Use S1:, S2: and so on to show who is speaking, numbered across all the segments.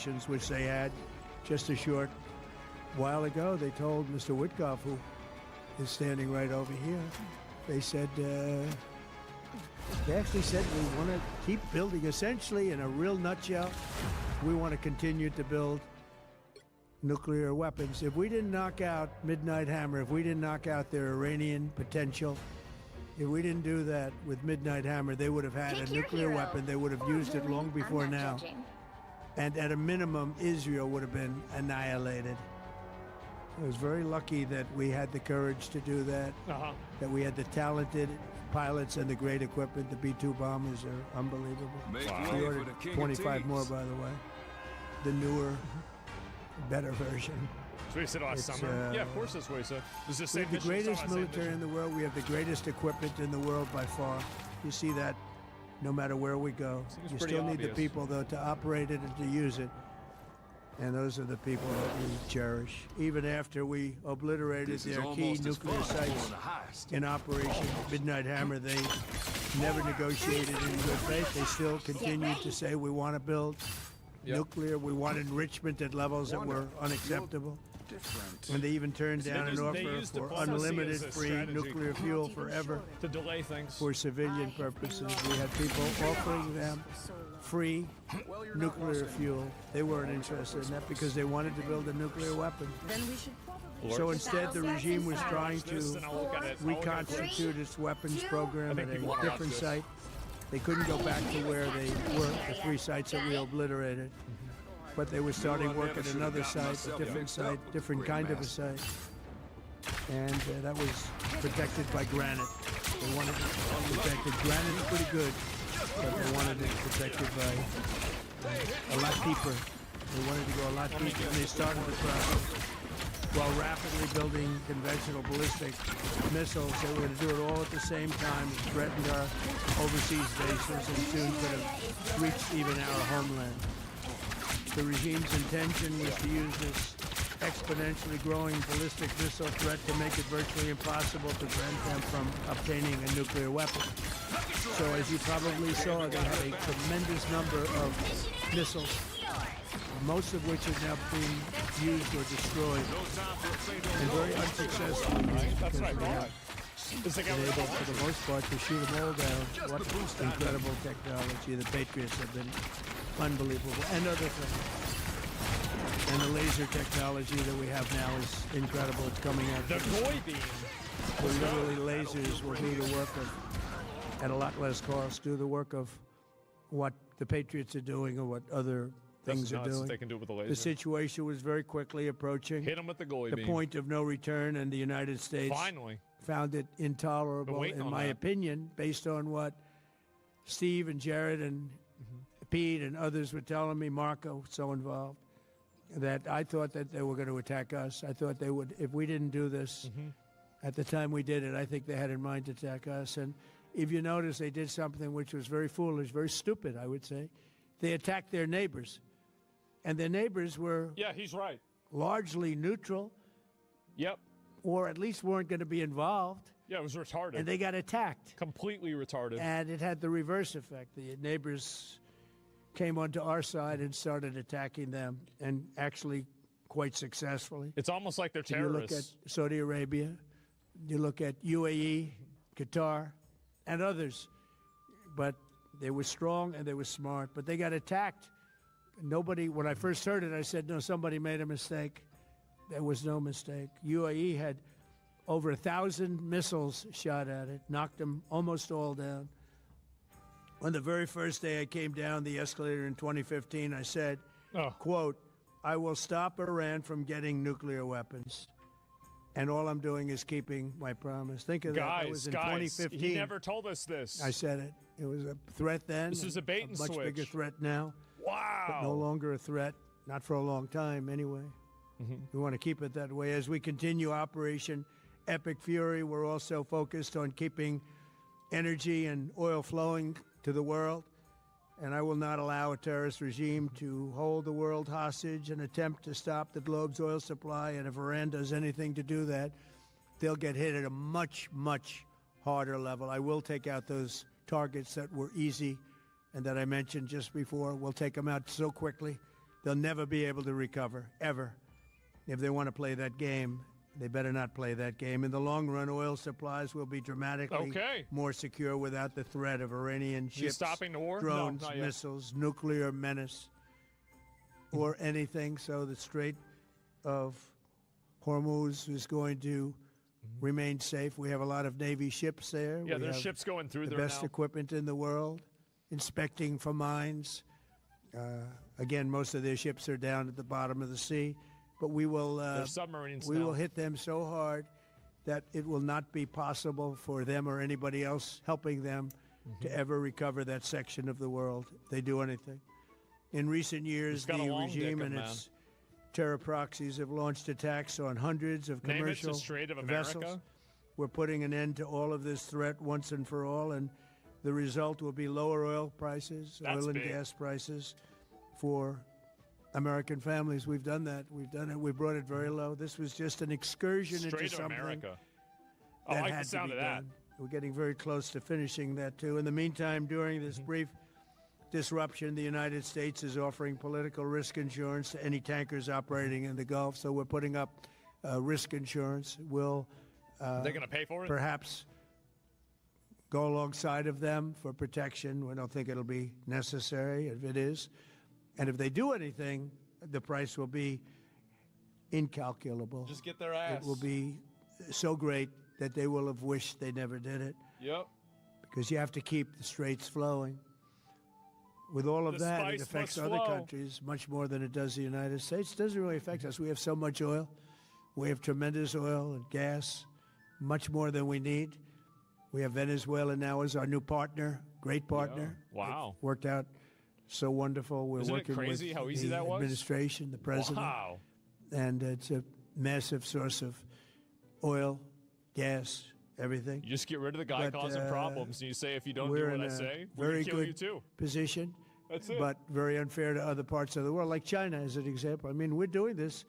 S1: operations, which they had just a short while ago. They told Mr. Witkoff, who is standing right over here, they said, they actually said we want to keep building. Essentially, in a real nutshell, we want to continue to build nuclear weapons. If we didn't knock out Midnight Hammer, if we didn't knock out their Iranian potential, if we didn't do that with Midnight Hammer, they would have had a nuclear weapon. They would have used it long before now. And at a minimum, Israel would have been annihilated. I was very lucky that we had the courage to do that, that we had the talented pilots and the great equipment. The B-2 bombers are unbelievable. We ordered 25 more, by the way. The newer, better version.
S2: So we said last summer. Yeah, of course that's what we said. This is
S1: we have the greatest military in the world. We have the greatest equipment in the world by far. You see that no matter where we go. You still need the people, though, to operate it and to use it. And those are the people that we cherish. Even after we obliterated their key nuclear sites in Operation Midnight Hammer, they never negotiated in good faith. They still continued to say, we want to build nuclear. We want enrichment at levels that were unacceptable. And they even turned down an offer for unlimited free nuclear fuel forever
S2: to delay things
S1: for civilian purposes. We had people offering them free nuclear fuel. They weren't interested in that because they wanted to build a nuclear weapon. So instead, the regime was trying to reconstitute its weapons program at a different site. They couldn't go back to where they were, the 3 sites that we obliterated. But they were starting work at another site, a different site, different kind of a site. And that was protected by granite. They wanted it protected. Granite's pretty good, but they wanted it protected by a lot deeper. They wanted to go a lot deeper, and they started the process. While rapidly building conventional ballistic missiles, they were going to do it all at the same time. It threatened our overseas bases and soon could have reached even our homeland. The regime's intention was to use this exponentially growing ballistic missile threat to make it virtually impossible to prevent them from obtaining a nuclear weapon. So as you probably saw, they had a tremendous number of missiles, most of which are now being used or destroyed, and very unsuccessfully.
S2: That's what I thought.
S1: Been able, for the most part, to shoot them all down. What incredible technology. The Patriots have been unbelievable, and other things. And the laser technology that we have now is incredible. It's coming out.
S2: The Goy beam.
S1: Where literally lasers will do the work of, at a lot less cost, do the work of what the Patriots are doing or what other things are doing.
S2: They can do it with a laser.
S1: The situation was very quickly approaching.
S2: Hit them with the Goy beam.
S1: The point of no return, and the United States
S2: finally
S1: found it intolerable, in my opinion, based on what Steve and Jared and Pete and others were telling me, Marco, so involved, that I thought that they were going to attack us. I thought they would, if we didn't do this at the time we did it, I think they had in mind to attack us. And if you notice, they did something which was very foolish, very stupid, I would say. They attacked their neighbors. And their neighbors were
S2: he's right.
S1: Largely neutral.
S2: Yep.
S1: Or at least weren't going to be involved.
S2: Yeah, it was retarded.
S1: And they got attacked.
S2: Completely retarded.
S1: And it had the reverse effect. The neighbors came onto our side and started attacking them, and actually quite successfully.
S2: It's almost like they're terrorists.
S1: You look at Saudi Arabia, you look at UAE, Qatar, and others. But they were strong and they were smart. But they got attacked. Nobody, when I first heard it, I said, no, somebody made a mistake. There was no mistake. UAE had over 1,000 missiles shot at it, knocked them almost all down. On the very first day I came down the escalator in 2015, I said, quote, I will stop Iran from getting nuclear weapons. And all I'm doing is keeping my promise. Think of that. That was in 2015.
S2: He never told us this.
S1: I said it. It was a threat then.
S2: This is a bait and
S1: switch. Much bigger threat now.
S2: Wow.
S1: But no longer a threat. Not for a long time, anyway. We want to keep it that way. As we continue Operation Epic Fury, we're also focused on keeping energy and oil flowing to the world. And I will not allow a terrorist regime to hold the world hostage and attempt to stop the globe's oil supply. And if Iran does anything to do that, they'll get hit at a much, much harder level. I will take out those targets that were easy and that I mentioned just before. We'll take them out so quickly they'll never be able to recover, ever. If they want to play that game, they better not play that game. In the long run, oil supplies will be dramatically more secure without the threat of Iranian ships,
S2: stopping the war?
S1: drones,
S2: No, not yet.
S1: missiles, nuclear menace, or anything. So the Strait of Hormuz is going to remain safe. We have a lot of Navy ships there.
S2: Yeah,
S1: we
S2: there's
S1: have
S2: ships going through
S1: the
S2: there
S1: best
S2: now.
S1: equipment in the world, inspecting for mines. Again, most of their ships are down at the bottom of the sea, but we will
S2: There's submarines
S1: we
S2: now.
S1: will hit them so hard that it will not be possible for them or anybody else helping them to ever recover that section of the world if they do anything. In recent years,
S2: got a
S1: the
S2: long
S1: regime
S2: dick,
S1: and
S2: man.
S1: its terror proxies have launched attacks on hundreds of
S2: Name it
S1: commercial
S2: the Strait of
S1: vessels.
S2: America.
S1: We're putting an end to all of this threat once and for all, and the result will be lower oil prices,
S2: That's
S1: oil and
S2: big.
S1: gas prices for American families. We've done that. We've done it. We brought it very low. This was just an excursion into
S2: Strait of
S1: something
S2: America. I
S1: that
S2: like
S1: had
S2: the sound
S1: to
S2: of
S1: be
S2: that.
S1: done. We're getting very close to finishing that, too. In the meantime, during this brief disruption, the United States is offering political risk insurance to any tankers operating in the Gulf. So we're putting up risk insurance. We'll
S2: They're going to pay for it?
S1: perhaps go alongside of them for protection. We don't think it'll be necessary if it is. And if they do anything, the price will be incalculable.
S2: Just get their ass.
S1: It will be so great that they will have wished they never did it,
S2: Yep.
S1: because you have to keep the straits flowing. With all of
S2: The
S1: that,
S2: spice
S1: it affects
S2: must
S1: other
S2: flow.
S1: countries much more than it does the United States. It doesn't really affect us. We have so much oil. We have tremendous oil and gas, much more than we need. We have Venezuela now as our new partner, great partner.
S2: Yeah. Wow.
S1: It worked out so wonderful. We're
S2: Isn't it
S1: working
S2: crazy
S1: with
S2: how easy
S1: the
S2: that was?
S1: administration, the president.
S2: Wow.
S1: And it's a massive source of oil, gas, everything.
S2: You just get rid of the guy
S1: But,
S2: causing problems, and you say, if you don't do
S1: We're
S2: what
S1: in
S2: I
S1: a
S2: say, we're
S1: very
S2: going to kill
S1: good
S2: you too.
S1: position,
S2: That's it.
S1: but very unfair to other parts of the world, like China as an example. I mean, we're doing this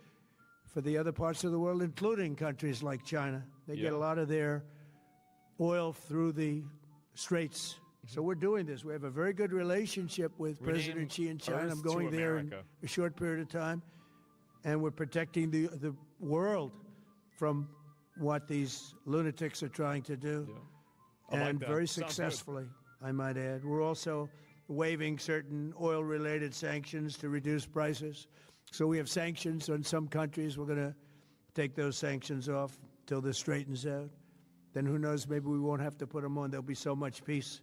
S1: for the other parts of the world, including countries like China. They get a lot of their oil through the straits. So we're doing this. We have a very good relationship with President Xi in China.
S2: Earth
S1: I'm going
S2: to
S1: there in
S2: America.
S1: a short period of time, and we're protecting the world from what these lunatics are trying to do,
S2: I like
S1: and
S2: that.
S1: very
S2: Sounds good.
S1: successfully, I might add. We're also waiving certain oil-related sanctions to reduce prices. So we have sanctions on some countries. We're going to take those sanctions off till this straightens out. Then who knows, maybe we won't have to put them on. There'll be so much peace.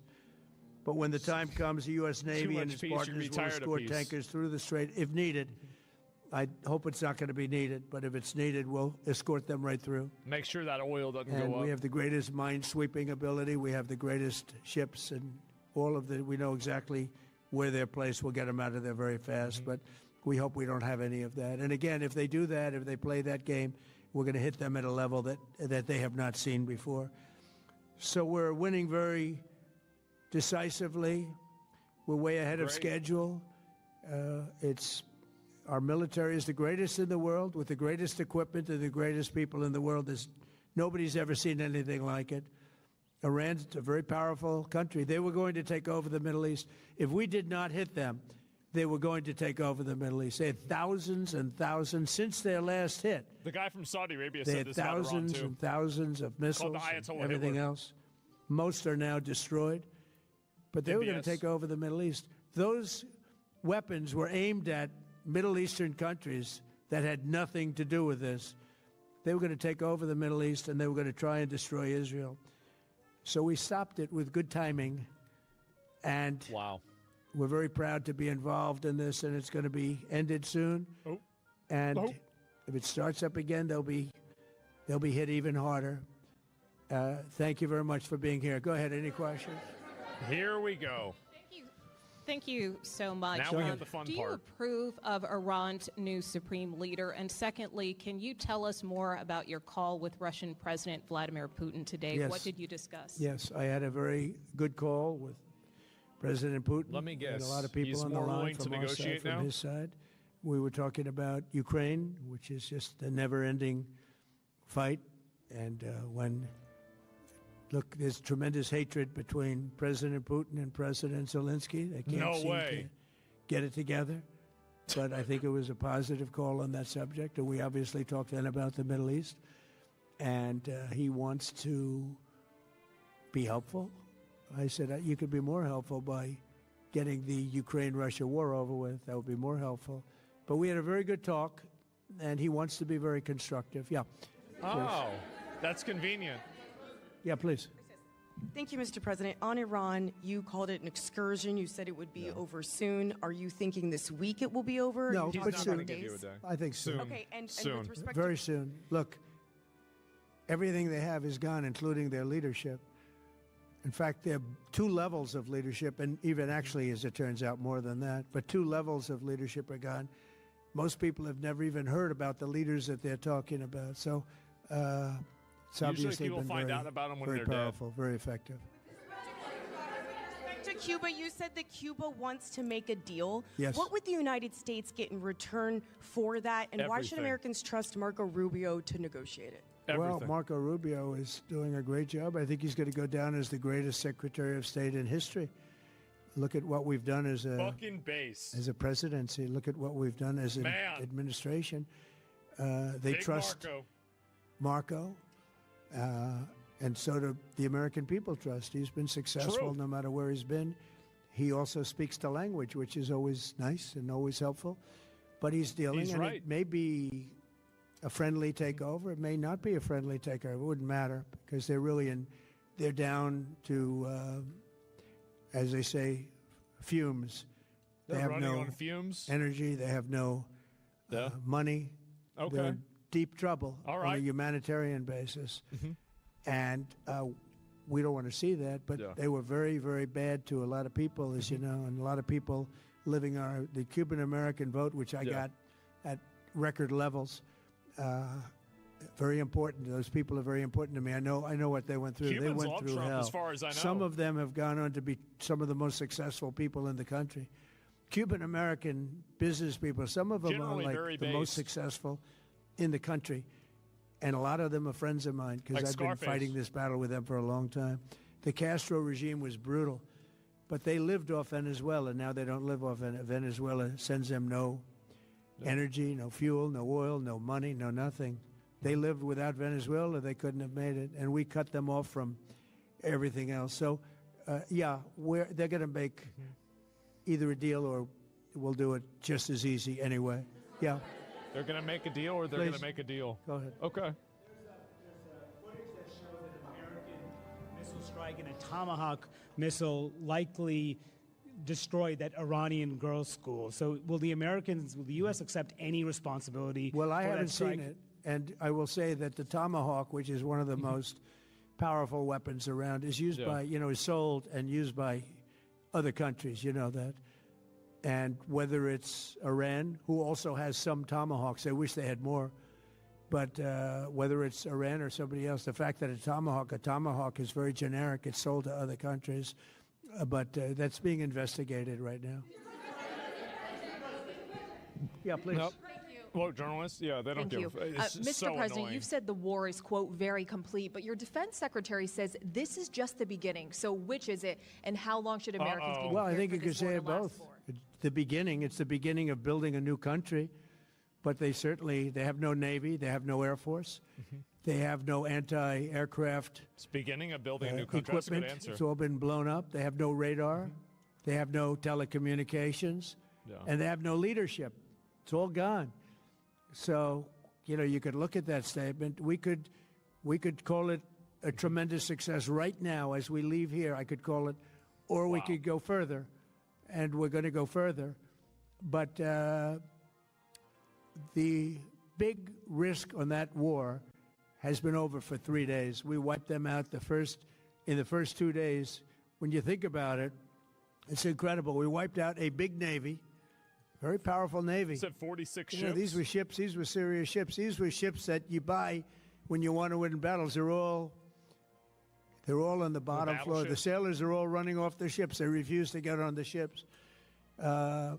S1: But when the time comes, the U.S. Navy and
S2: much
S1: its
S2: peace, you'll
S1: partners
S2: be
S1: will
S2: tired of
S1: escort
S2: peace.
S1: tankers through the strait if needed. I hope it's not going to be needed, but if it's needed, we'll escort them right through.
S2: Make sure that oil doesn't
S1: And
S2: go
S1: we
S2: up.
S1: have the greatest mine-sweeping ability. We have the greatest ships, and all of the. We know exactly where they're placed. We'll get them out of there very fast, but we hope we don't have any of that. And again, if they do that, if they play that game, we're going to hit them at a level that they have not seen before. So we're winning very decisively. We're way ahead of schedule. Our military is the greatest in the world, with the greatest equipment and the greatest people in the world. Nobody's ever seen anything like it. Iran's a very powerful country. They were going to take over the Middle East. If we did not hit them, they were going to take over the Middle East. They had thousands and thousands since their last hit.
S2: The guy from Saudi Arabia
S1: They
S2: said
S1: had
S2: this about Iran
S1: thousands
S2: too.
S1: and thousands of missiles,
S2: Ayatollah
S1: and everything
S2: Hitler.
S1: else. Most are now destroyed. But they were going to
S2: MBS.
S1: take over the Middle East. Those weapons were aimed at Middle Eastern countries that had nothing to do with this. They were going to take over the Middle East, and they were going to try and destroy Israel. So we stopped it with good timing, and
S2: Wow.
S1: we're very proud to be involved in this, and it's going to be ended soon.
S2: Oh.
S1: And
S2: Oh.
S1: if it starts up again, they'll be hit even harder. Thank you very much for being here. Go ahead. Any questions?
S2: Here we go.
S3: Thank you so much.
S2: Now we get the fun
S3: Do you
S2: part.
S3: approve of Iran's new supreme leader? And secondly, can you tell us more about your call with Russian President Vladimir Putin today?
S1: Yes.
S3: What did you discuss?
S1: Yes, I had a very good call with President Putin.
S2: Let me
S1: And
S2: guess,
S1: a lot of people
S2: he's
S1: on the
S2: more
S1: line
S2: willing to
S1: from our side,
S2: negotiate
S1: from
S2: now?
S1: his side. We were talking about Ukraine, which is just a never-ending fight. And look, there's tremendous hatred between President Putin and President Zelensky. They can't
S2: No
S1: seem
S2: way.
S1: to get it together. but I think it was a positive call on that subject. And we obviously talked then about the Middle East, and he wants to be helpful. I said, you could be more helpful by getting the Ukraine-Russia war over with. That would be more helpful. But we had a very good talk, and he wants to be very constructive. Yeah.
S2: Oh, that's convenient.
S1: Yeah, please.
S4: Thank you, Mr. President. On Iran, you called it an excursion. You said it would be over soon. Are you thinking this week it will be over?
S1: No,
S2: He's
S1: but
S2: not
S1: soon.
S2: going to give you a day.
S1: I think soon.
S4: Okay, and
S2: Soon.
S4: with respect
S1: Very soon. Look, everything they have is gone, including their leadership. In fact, there are two levels of leadership, and even actually, as it turns out, more than that. But two levels of leadership are gone. Most people have never even heard about the leaders that they're talking about. So it's obviously
S2: people
S1: been
S2: find
S1: very,
S2: out about them when
S1: very
S2: they're dead.
S1: powerful, very effective.
S4: to Cuba, you said that Cuba wants to make a deal.
S1: Yes.
S4: What would the United States get in return for that, and why should
S2: Everything.
S4: Americans trust Marco Rubio to negotiate it?
S1: Well,
S2: Everything.
S1: Marco Rubio is doing a great job. I think he's going to go down as the greatest Secretary of State in history. Look at what we've done as a
S2: Fucking base.
S1: presidency. Look at what we've done as an
S2: Man.
S1: administration. They
S2: Big
S1: trust
S2: Marco.
S1: and so do the American people trust. He's been successful
S2: True.
S1: no matter where he's been. He also speaks the language, which is always nice and always helpful. But he's dealing,
S2: He's
S1: and
S2: right.
S1: it may be a friendly takeover. It may not be a friendly takeover. It wouldn't matter because they're down to, as they say, fumes.
S2: They're
S1: they have
S2: running
S1: no
S2: on fumes.
S1: energy. They have no
S2: Yeah.
S1: money.
S2: Okay.
S1: They're in deep trouble
S2: All
S1: on a
S2: right.
S1: humanitarian basis.
S2: Mhm.
S1: And we don't want to see that, but
S2: Yeah.
S1: they were very, very bad to a lot of people, as you know, and a lot of people living the Cuban-American vote, which I
S2: Yeah.
S1: got at record levels. Very important. Those people are very important to me. I know what they went through.
S2: Cubans
S1: they went
S2: love
S1: through
S2: Trump,
S1: hell.
S2: as far as I know.
S1: Some of them have gone on to be some of the most successful people in the country. Cuban-American business people, some of them
S2: Generally
S1: are
S2: very
S1: like the most
S2: based.
S1: successful in the country. And a lot of them are friends of mine because
S2: Like
S1: I've been
S2: Scarface.
S1: fighting this battle with them for a long time. The Castro regime was brutal, but they lived off Venezuela. Now they don't live off Venezuela. Sends them no energy, no fuel, no oil, no money, no nothing. They lived without Venezuela. They couldn't have made it, and we cut them off from everything else. So, they're going to make either a deal or we'll do it just as easy anyway. Yeah,
S2: They're going to make a deal, or they're going
S1: Please.
S2: to make a deal.
S1: go ahead.
S2: Okay.
S5: Footage that shows that an American missile strike and a Tomahawk missile likely destroyed that Iranian girls' school. So will the U.S. accept any responsibility
S1: Well, I
S5: for that
S1: haven't
S5: strike?
S1: seen it, and I will say that the Tomahawk, which is one of the most powerful weapons around, is used
S2: Yeah.
S1: by, is sold and used by other countries. You know that. And whether it's Iran, who also has some Tomahawks, they wish they had more. But whether it's Iran or somebody else, the fact that a Tomahawk is very generic. It's sold to other countries. But that's being investigated right now. Yeah, please.
S2: Nope. Well, journalists, yeah, they don't
S6: Thank you.
S2: give. It's
S6: Mr.
S2: so
S6: President,
S2: annoying.
S6: you've said the war is, quote, very complete, but your defense secretary says this is just the beginning. So which is it, and how long should Americans be
S1: Well, I
S6: prepared
S1: think
S6: for
S1: you could
S6: this war
S1: say
S6: to
S1: it
S6: last
S1: both.
S6: for?
S1: It's the beginning of building a new country, but they have no Navy, they have no Air Force, they have no anti-aircraft
S2: It's beginning of building a new country. That's a good
S1: equipment.
S2: answer.
S1: It's all been blown up. They have no radar, they have no telecommunications,
S2: Yeah.
S1: and they have no leadership. It's all gone. So, you could look at that statement. We could call it a tremendous success right now as we leave here. I could call it, or we
S2: Wow.
S1: could go further, and we're going to go further. But the big risk on that war has been over for 3 days. We wiped them out in the first 2 days. When you think about it, it's incredible. We wiped out a big Navy, very powerful Navy.
S2: You said 46
S1: You know,
S2: ships.
S1: these were ships. These were serious ships. These were ships that you buy when you want to win battles. They're all on the bottom floor. The
S2: battleships.
S1: sailors are all running off their ships. They refuse to get on the ships.
S2: Smart.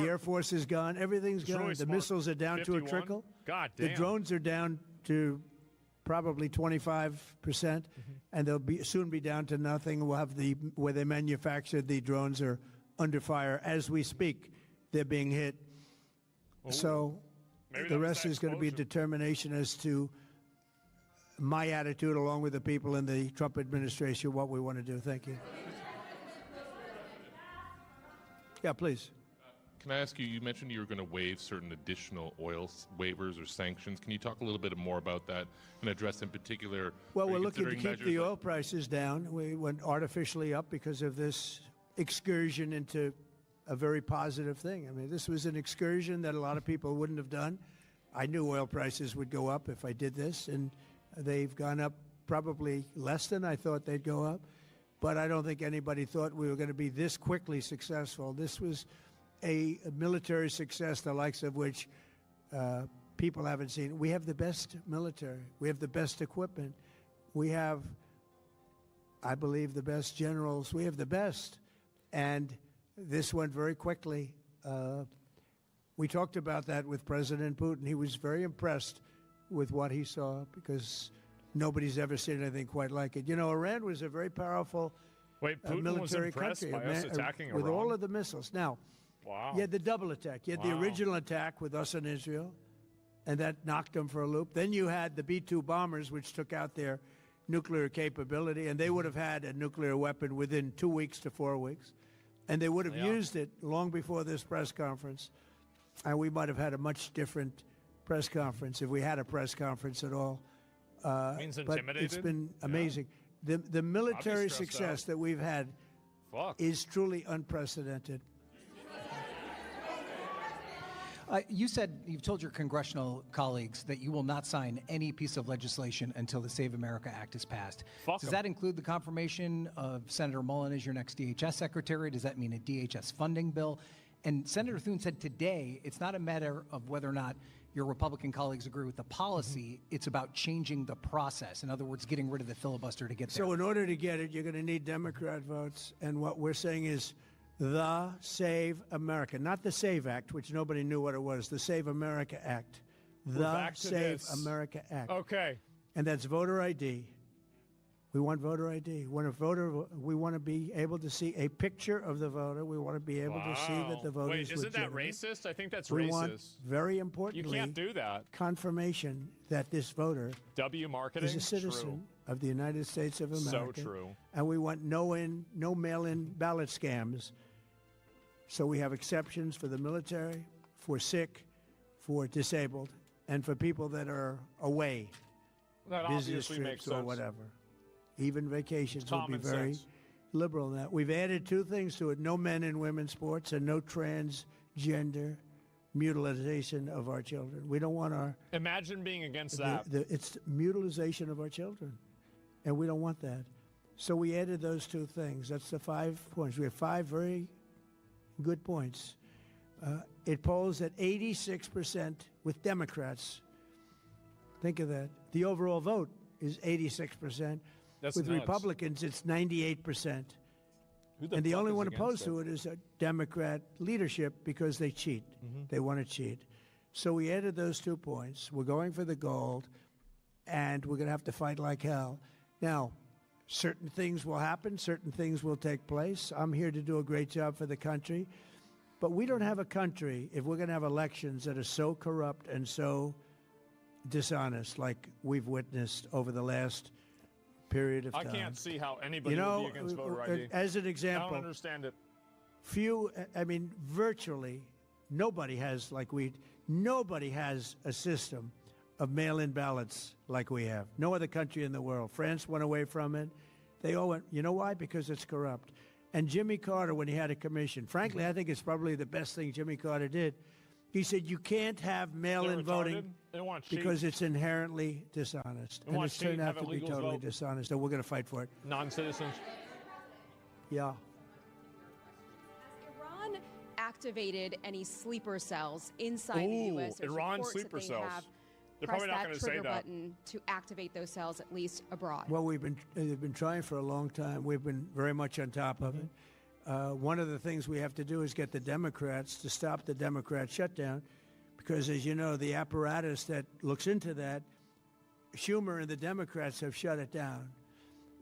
S1: The Air Force is gone. Everything's
S2: It's
S1: gone.
S2: really
S1: The
S2: smart.
S1: missiles are down to a
S2: 51?
S1: trickle.
S2: God
S1: The
S2: damn.
S1: drones are down to probably 25%, and they'll soon be down to nothing. We'll have where they manufactured the drones are under fire as we speak. They're being hit. So
S2: Maybe
S1: the
S2: that was
S1: rest
S2: that
S1: is going to be a
S2: explosion.
S1: determination as to my attitude, along with the people in the Trump administration, what we want to do. Thank you. Yeah, please.
S7: Can I ask you, you mentioned you were going to waive certain additional oil waivers or sanctions. Can you talk a little bit more about that and address in particular?
S1: Well,
S7: are you
S1: we're looking to
S7: considering
S1: keep the
S7: measures
S1: oil prices down. We went artificially up because of this excursion into a very positive thing. I mean, this was an excursion that a lot of people wouldn't have done. I knew oil prices would go up if I did this, and they've gone up probably less than I thought they'd go up. But I don't think anybody thought we were going to be this quickly successful. This was a military success, the likes of which people haven't seen. We have the best military. We have the best equipment. We have, I believe, the best generals. We have the best. And this went very quickly. We talked about that with President Putin. He was very impressed with what he saw because nobody's ever seen anything quite like it. You know, Iran was a very powerful
S2: Wait, Putin was
S1: military
S2: impressed
S1: country.
S2: by us attacking
S1: with
S2: Iran?
S1: all of the missiles. Now,
S2: Wow.
S1: you had the double attack. You had the
S2: Wow.
S1: original attack with us and Israel, and that knocked them for a loop. Then you had the B-2 bombers, which took out their nuclear capability, and they would have had a nuclear weapon within 2 weeks to 4 weeks. And they would have used it long before this press conference. And we might have had a much different press conference if we had a press conference at all.
S2: Means
S1: But it's
S2: intimidated?
S1: been amazing. The military
S2: stressed
S1: success
S2: out.
S1: that we've had
S2: Fuck.
S1: is truly unprecedented.
S8: You've told your congressional colleagues that you will not sign any piece of legislation until the Save America Act is passed.
S2: Fuck
S8: Does
S2: 'em.
S8: that include the confirmation of Senator Mullen as your next DHS secretary? Does that mean a DHS funding bill? And Senator Thune said today it's not a matter of whether or not your Republican colleagues agree with the policy. It's about changing the process. In other words, getting rid of the filibuster to get there.
S1: So in order to get it, you're going to need Democrat votes. And what we're saying is the Save America, not the SAVE Act, which nobody knew what it was, the Save America Act. The
S2: back to
S1: Save
S2: this.
S1: America Act.
S2: Okay.
S1: And that's voter ID. We want voter ID. When a voter, we want to be able to see a picture of the voter. We want to be able to see that the voter
S2: Wait,
S1: is
S2: isn't that
S1: legitimate.
S2: racist? I think that's
S1: We
S2: racist.
S1: want, very
S2: You
S1: importantly,
S2: can't do that.
S1: confirmation that this voter
S2: W marketing.
S1: is a citizen
S2: True.
S1: of the United States of
S2: So
S1: America.
S2: true.
S1: And we want no mail-in ballot scams. So we have exceptions for the military, for sick, for disabled, and for people that are away,
S2: That
S1: business
S2: obviously makes
S1: trips or
S2: sense.
S1: whatever. Even vacations will be
S2: Common
S1: very
S2: sense.
S1: liberal in that. We've added two things to it: no men and women's sports, and no transgender mutilization of our children. We don't want our
S2: Imagine being against that.
S1: it's mutilization of our children, and we don't want that. So we added those two things. That's the 5 points. We have 5 very good points. It polls at 86% with Democrats. Think of that. The overall vote is 86%.
S2: That's
S1: with
S2: nuts.
S1: Republicans, it's 98%.
S2: Who the
S1: And the
S2: fuck
S1: only
S2: is
S1: one
S2: against
S1: opposed to it is a Democrat leadership because they cheat. They want to cheat. So we added those 2 points. We're going for the gold, and we're going to have to fight like hell. Now, certain things will happen. Certain things will take place. I'm here to do a great job for the country. But we don't have a country, if we're going to have elections that are so corrupt and so dishonest like we've witnessed over the last period of
S2: I
S1: time.
S2: can't see how anybody
S1: You know,
S2: would be against voter ID.
S1: as an
S2: I
S1: example,
S2: don't understand it.
S1: virtually nobody has nobody has a system of mail-in ballots like we have. No other country in the world. France went away from it. They all went, you know why? Because it's corrupt. And Jimmy Carter, when he had a commission, frankly, I think it's probably the best thing Jimmy Carter did. He said, you can't have mail-in
S2: They're
S1: voting
S2: retarded. They want to cheat.
S1: because it's inherently dishonest.
S2: They
S1: And
S2: want
S1: it's
S2: to cheat
S1: turned
S2: and
S1: out
S2: have
S1: to be
S2: illegals
S1: totally
S2: vote.
S1: dishonest. So we're going to fight for it.
S2: Non-citizens.
S1: Yeah.
S9: Iran activated any sleeper cells inside the
S2: Ooh,
S9: U.S. There's
S2: Iran
S9: reports
S2: sleeper
S9: that they
S2: cells.
S9: have
S2: They're
S9: pressed
S2: probably not
S9: that
S2: going to say
S9: trigger
S2: that.
S9: button to activate those cells, at least abroad.
S1: Well, they've been trying for a long time. We've been very much on top of it. One of the things we have to do is get the Democrats to stop the Democrat shutdown, because, as you know, the apparatus that looks into that, Schumer and the Democrats have shut it down,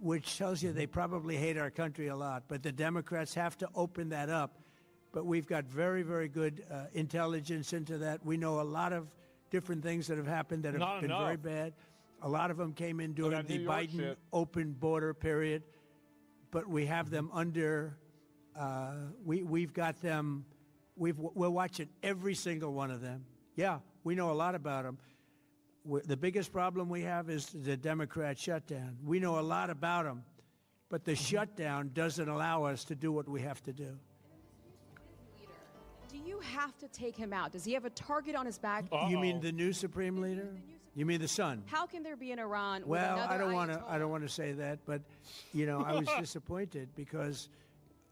S1: which tells you they probably hate our country a lot. But the Democrats have to open that up but we've got very, very good intelligence into that. We know a lot of different things that have happened that have
S2: Not
S1: been
S2: enough.
S1: very bad. A lot of them came in during
S2: that
S1: the
S2: New York
S1: Biden
S2: shit.
S1: open border period, but we have them under. We've got them. We're watching every single one of them. Yeah, we know a lot about them. The biggest problem we have is the Democrat shutdown. We know a lot about them, but the shutdown doesn't allow us to do what we have to do.
S9: Do you have to take him out? Does he have a target on his back?
S1: You mean the new supreme leader? You mean the son?
S9: How can there be an Iran with
S1: Well,
S9: another
S1: I don't want to.
S9: Ayatollah?
S1: I don't want to say that, but I was disappointed because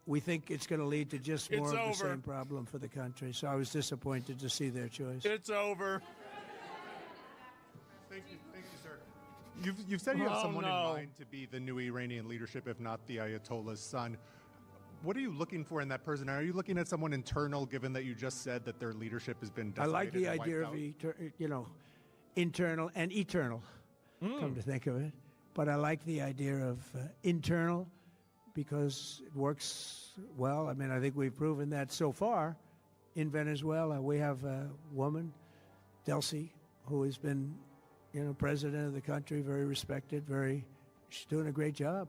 S1: we think it's going to lead to just more
S2: It's
S1: of the
S2: over.
S1: same problem for the country. So I was disappointed to see their choice.
S2: It's over.
S10: Thank you, sir. You've said you have
S2: Oh,
S10: someone
S2: no.
S10: in mind to be the new Iranian leadership, if not the Ayatollah's son. What are you looking for in that person? Are you looking at someone internal, given that you just said that their leadership has been
S1: I
S10: decimated
S1: like the
S10: and
S1: idea
S10: wiped
S1: of
S10: out?
S1: internal and eternal. Come to think of it, but I like the idea of internal because it works well. I mean, I think we've proven that so far in Venezuela. We have a woman, Delcy, who has been, president of the country, very respected, she's doing a great job,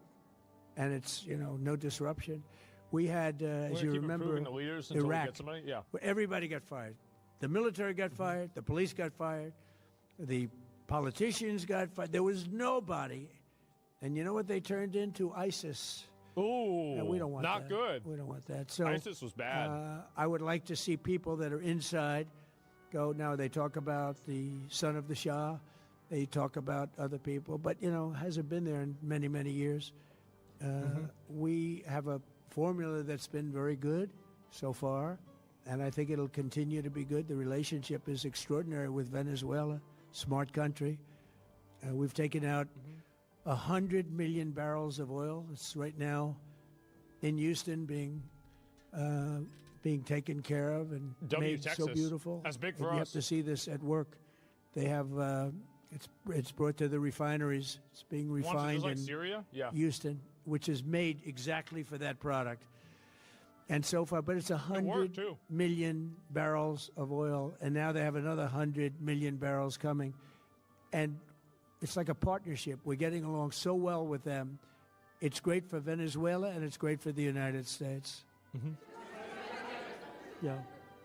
S1: and it's no disruption. We had, as you remember,
S2: the leaders until we
S1: Iraq.
S2: get somebody? Yeah.
S1: Where everybody got fired. The military got fired. The police got fired. The politicians got fired. There was nobody. And you know what they turned into? ISIS.
S2: Ooh,
S1: And we don't want
S2: not
S1: that.
S2: good.
S1: We don't want that. So
S2: ISIS was bad.
S1: I would like to see people that are inside go. Now they talk about the son of the Shah. They talk about other people, but hasn't been there in many, many years. We have a formula that's been very good so far, and I think it'll continue to be good. The relationship is extraordinary with Venezuela, smart country. We've taken out 100 million barrels of oil. It's right now in Houston being taken care of and made so
S2: Texas.
S1: beautiful.
S2: That's big
S1: And
S2: for
S1: you
S2: us.
S1: have to see this at work. They have it's brought to the refineries. It's being
S2: Once it
S1: refined
S2: was like
S1: in
S2: Syria? Yeah.
S1: Houston, which is made exactly for that product. And so far, but it's
S2: worked,
S1: 100
S2: too.
S1: million barrels of oil, and now they have another 100 million barrels coming. And it's like a partnership. We're getting along so well with them. It's great for Venezuela, and it's great for the United States. Yeah,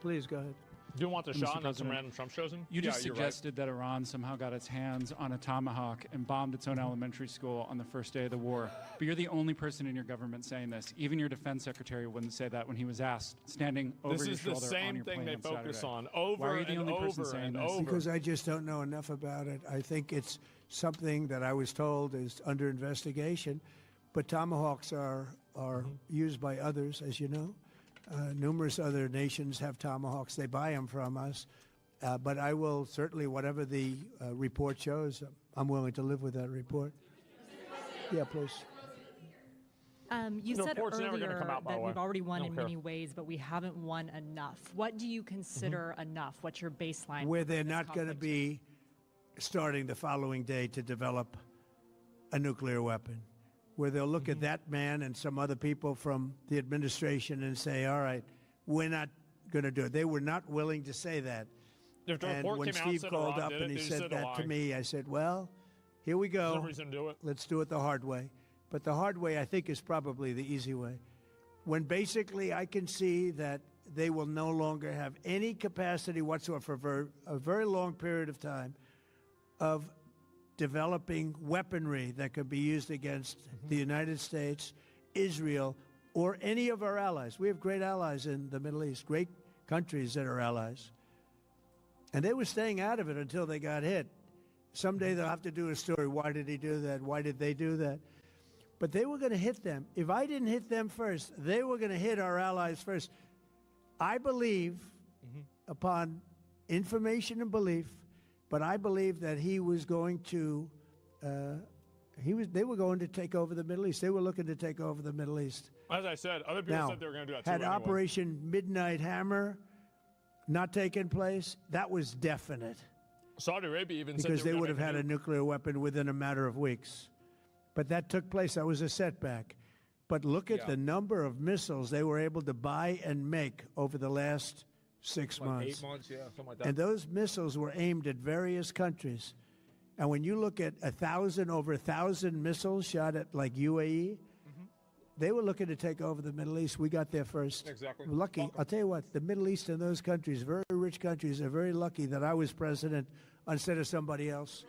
S1: please go ahead.
S2: Do you want the
S11: Mr.
S2: shot, not some
S11: President,
S2: random Trump chosen?
S11: You just
S2: yeah, you're
S11: suggested that Iran somehow got its hands on a tomahawk and bombed its own elementary school on the first day of the war. But you're the only person in your government saying this. Even your defense secretary wouldn't say that when he was asked, standing over
S2: This
S11: your
S2: is the
S11: shoulder on
S2: same
S11: your
S2: thing
S11: plane
S2: they
S11: on
S2: focus
S11: Saturday.
S2: on over
S11: Why are you the
S2: and
S11: only person
S2: over
S11: saying
S2: and
S11: this?
S2: over.
S1: Because I just don't know enough about it. I think it's something that I was told is under investigation. But tomahawks are used by others, as you know. Numerous other nations have tomahawks. They buy them from us. But I will certainly, whatever the report shows, I'm willing to live with that report. Yeah, please.
S12: You
S2: The
S12: said
S2: report's never gonna
S12: earlier
S2: come out, by the
S12: that
S2: way.
S12: we've already won
S2: I don't
S12: in
S2: care.
S12: many ways, but we haven't won enough. What do you consider enough? What's your baseline?
S1: Where
S12: for
S1: they're
S12: this
S1: not going to
S12: conflict?
S1: be starting the following day to develop a nuclear weapon. Where they'll look at that man and some other people from the administration and say, all right, we're not going to do it. They were not willing to say that.
S2: If the
S1: And
S2: report
S1: when
S2: came out and
S1: Steve
S2: said
S1: called
S2: Iran
S1: up
S2: did
S1: and
S2: it,
S1: he
S2: they
S1: said
S2: said a
S1: that to
S2: lie.
S1: me, I said, well, here we
S2: There's
S1: go.
S2: no reason to do it.
S1: Let's do it the hard way. But the hard way, I think, is probably the easy way. When basically I can see that they will no longer have any capacity whatsoever for a very long period of time of developing weaponry that could be used against the United States, Israel, or any of our allies. We have great allies in the Middle East, great countries that are allies. And they were staying out of it until they got hit. Someday they'll have to do a story. Why did he do that? Why did they do that? But they were going to hit them. If I didn't hit them first, they were going to hit our allies first. I believe, upon information and belief, but I believe that he was going to, they were going to take over the Middle East. They were looking to take over the Middle East.
S2: As I said, other people
S1: Now,
S2: said they were going to do that too.
S1: had
S2: anyway.
S1: Operation Midnight Hammer not taken place, that was definite.
S2: Saudi Arabia even said
S1: Because they
S2: were
S1: would
S2: gonna
S1: have had
S2: make
S1: a nuclear weapon within a matter of weeks. But that took place. That was a setback. But look at the number of missiles they were able to buy and make over the last 6 months.
S2: 8 months, yeah, something like that.
S1: And those missiles were aimed at various countries. And when you look at over 1,000 missiles shot at like UAE, they were looking to take over the Middle East. We got there first.
S2: Exactly.
S1: We're lucky.
S2: Welcome.
S1: I'll tell you what, the Middle East and those countries, very rich countries, are very lucky that I was president instead of somebody else.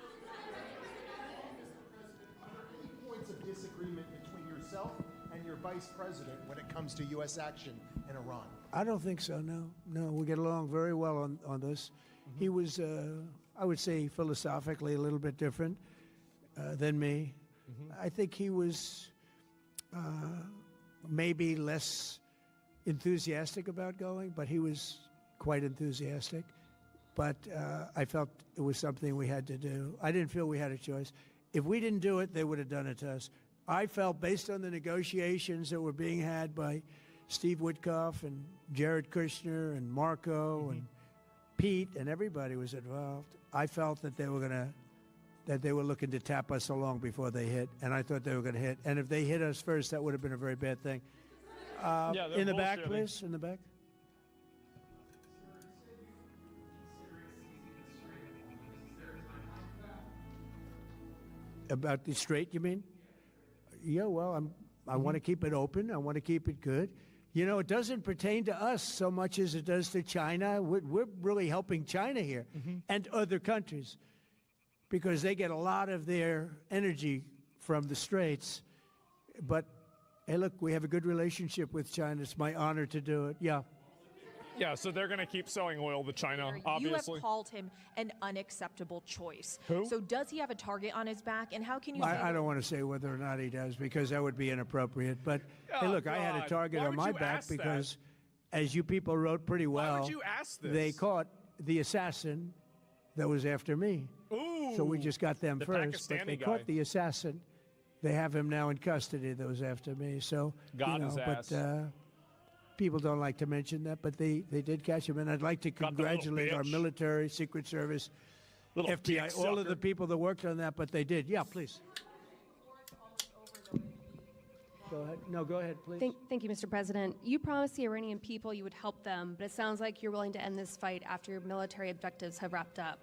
S13: Points of disagreement between yourself and your vice president when it comes to U.S. action in Iran?
S1: I don't think so, no. No, we get along very well on this. He was, I would say, philosophically a little bit different than me. I think he was maybe less enthusiastic about going, but he was quite enthusiastic. But I felt it was something we had to do. I didn't feel we had a choice. If we didn't do it, they would have done it to us. I felt, based on the negotiations that were being had by Steve Witkoff and Jared Kushner and Marco and Pete and everybody was involved, I felt that they were looking to tap us along before they hit, and I thought they were going to hit. And if they hit us first, that would have been a very bad thing. In the back, please, in the back. About the Strait, you mean? Yeah, well, I want to keep it open. I want to keep it good. You know, it doesn't pertain to us so much as it does to China. We're really helping China here and other countries because they get a lot of their energy from the Straits. But, hey, look, we have a good relationship with China. It's my honor to do it. Yeah.
S2: Yeah, so they're going to keep selling oil to China,
S6: You
S2: obviously.
S6: have called him an unacceptable choice.
S2: Who?
S6: So does he have a target on his back? And how can you
S1: I don't want to say whether or not he does because that would be inappropriate. But, hey, look, I had a target on my back because, as you people wrote pretty well,
S2: Why would you ask this?
S1: they caught the assassin that was after me.
S2: Ooh,
S1: so we just got them
S2: the
S1: first. But
S2: Pakistani
S1: they
S2: guy.
S1: caught the assassin. They have him now in custody that was after me. So,
S2: Got his ass.
S1: People don't like to mention that, but they did catch him. And I'd like to
S2: Got the little
S1: congratulate our
S2: bitch.
S1: military, Secret Service,
S2: Little
S1: FBI,
S2: dick
S1: all of
S2: sucker.
S1: the people that worked on that, but they did. Yeah, please. Go ahead. No, go ahead, please.
S14: Thank you, Mr. President. You promised the Iranian people you would help them, but it sounds like you're willing to end this fight after your military objectives have wrapped up.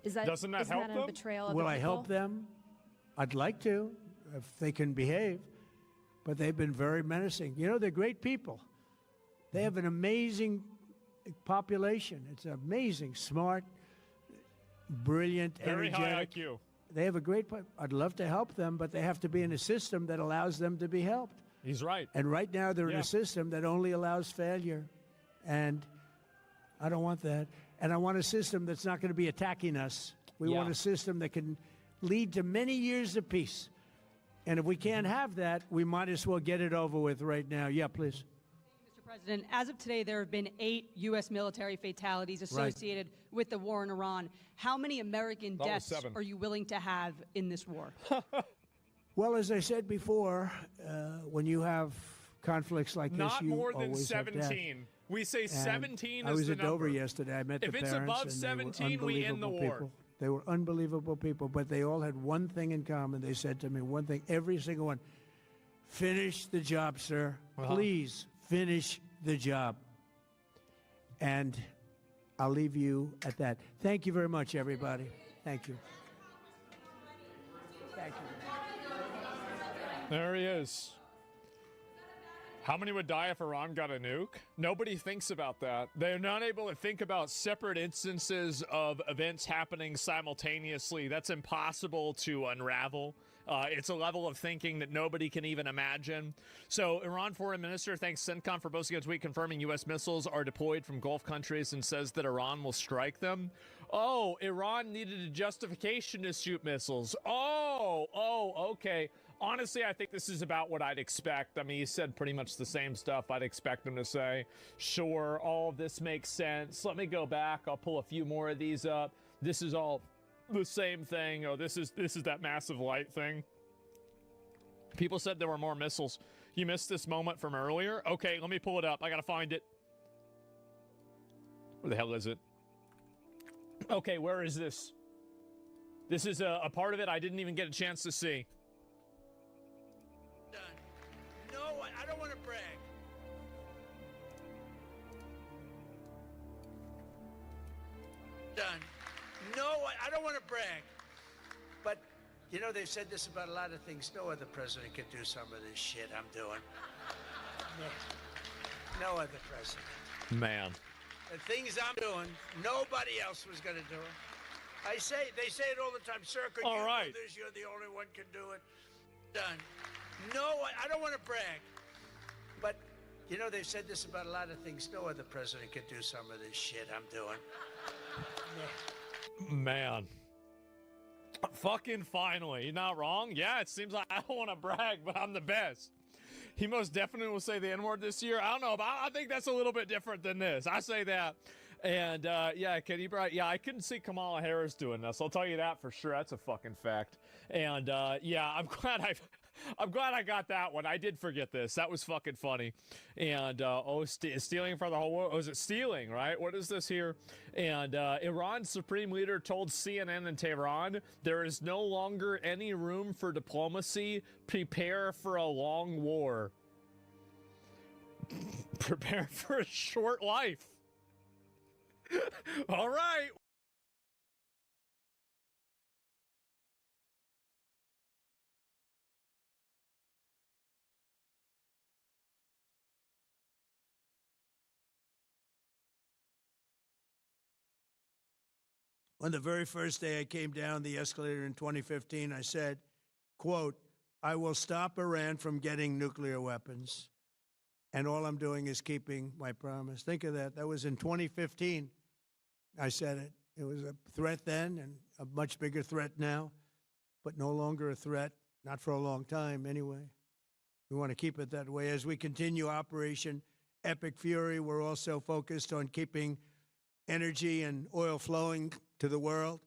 S2: Doesn't that help
S14: a
S2: them?
S14: betrayal of
S1: Will
S14: the
S1: I
S14: people?
S1: help them? I'd like to, if they can behave. But they've been very menacing. You know, they're great people. They have an amazing population. It's amazing, smart, brilliant,
S2: Very
S1: energetic.
S2: high IQ.
S1: They have a great. I'd love to help them, but they have to be in a system that allows them to be helped.
S2: He's right.
S1: And right now, they're in
S2: Yeah.
S1: a system that only allows failure, and I don't want that. And I want a system that's not going to be attacking us. We
S2: Yeah.
S1: want a system that can lead to many years of peace. And if we can't have that, we might as well get it over with right now. Yeah, please.
S15: Mr. President, as of today, there have been 8 U.S. military fatalities associated with the war in Iran. How many American
S2: That was
S15: deaths
S2: 7.
S15: are you willing to have in this war?
S1: Well, as I said before, when you have conflicts like this,
S2: Not
S1: you
S2: more than
S1: always have death.
S2: 17. We say
S1: And
S2: 17
S1: I
S2: is
S1: was
S2: the
S1: at
S2: number.
S1: Dover yesterday. I met
S2: If
S1: the
S2: it's
S1: parents.
S2: above
S1: and
S2: 17,
S1: they were
S2: we end the
S1: unbelievable
S2: war.
S1: people. They were unbelievable people, but they all had one thing in common. They said to me one thing, every single one: finish the job, sir. Please finish the job. And I'll leave you at that. Thank you very much, everybody. Thank you. Thank you.
S2: There he is. How many would die if Iran got a nuke? Nobody thinks about that. They're not able to think about separate instances of events happening simultaneously. That's impossible to unravel. It's a level of thinking that nobody can even imagine. So, Iran Foreign Minister thanks CENTCOM for boasting this week, confirming U.S. missiles are deployed from Gulf countries and says that Iran will strike them. Oh, Iran needed a justification to shoot missiles. Okay. Honestly, I think this is about what I'd expect. I mean, he said pretty much the same stuff I'd expect him to say. Sure, all of this makes sense. Let me go back. I'll pull a few more of these up. This is all the same thing. Oh, this is that massive light thing. People said there were more missiles. You missed this moment from earlier? Okay, let me pull it up. I gotta find it. Where the hell is it? Okay, where is this? This is a part of it I didn't even get a chance to see.
S1: No one I don't want to brag, but, you know, they've said this about a lot of things. No other president could do some of this shit I'm doing. No other president.
S2: Man.
S1: The things I'm doing, nobody else was going to do it. They say it all the time, sir, could you do this? You're the only one can do it. Done. No, I don't want to brag, but, you know, they've said this about a lot of things. No other president could do some of this shit I'm doing.
S2: Man. Fucking finally. You're not wrong? Yeah, it seems like I don't want to brag, but I'm the best. He most definitely will say the N-word this year. I don't know, but I think that's a little bit different than this. I say that. And, yeah, Kenny Bright, yeah, I couldn't see Kamala Harris doing this. I'll tell you that for sure. That's a fucking fact. And, yeah, I'm glad I got that one. I did forget this. That was fucking funny. And, stealing for the whole world. Oh, is it stealing, right? What is this here? And, Iran's supreme leader told CNN in Tehran, there is no longer any room for diplomacy. Prepare for a long war. Prepare for a short life. All right.
S1: On the very first day I came down the escalator in 2015, I said, quote, I will stop Iran from getting nuclear weapons. And all I'm doing is keeping my promise. Think of that. That was in 2015. I said it. It was a threat then and a much bigger threat now, but no longer a threat, not for a long time anyway. We want to keep it that way. As we continue Operation Epic Fury, we're also focused on keeping energy and oil flowing to the world,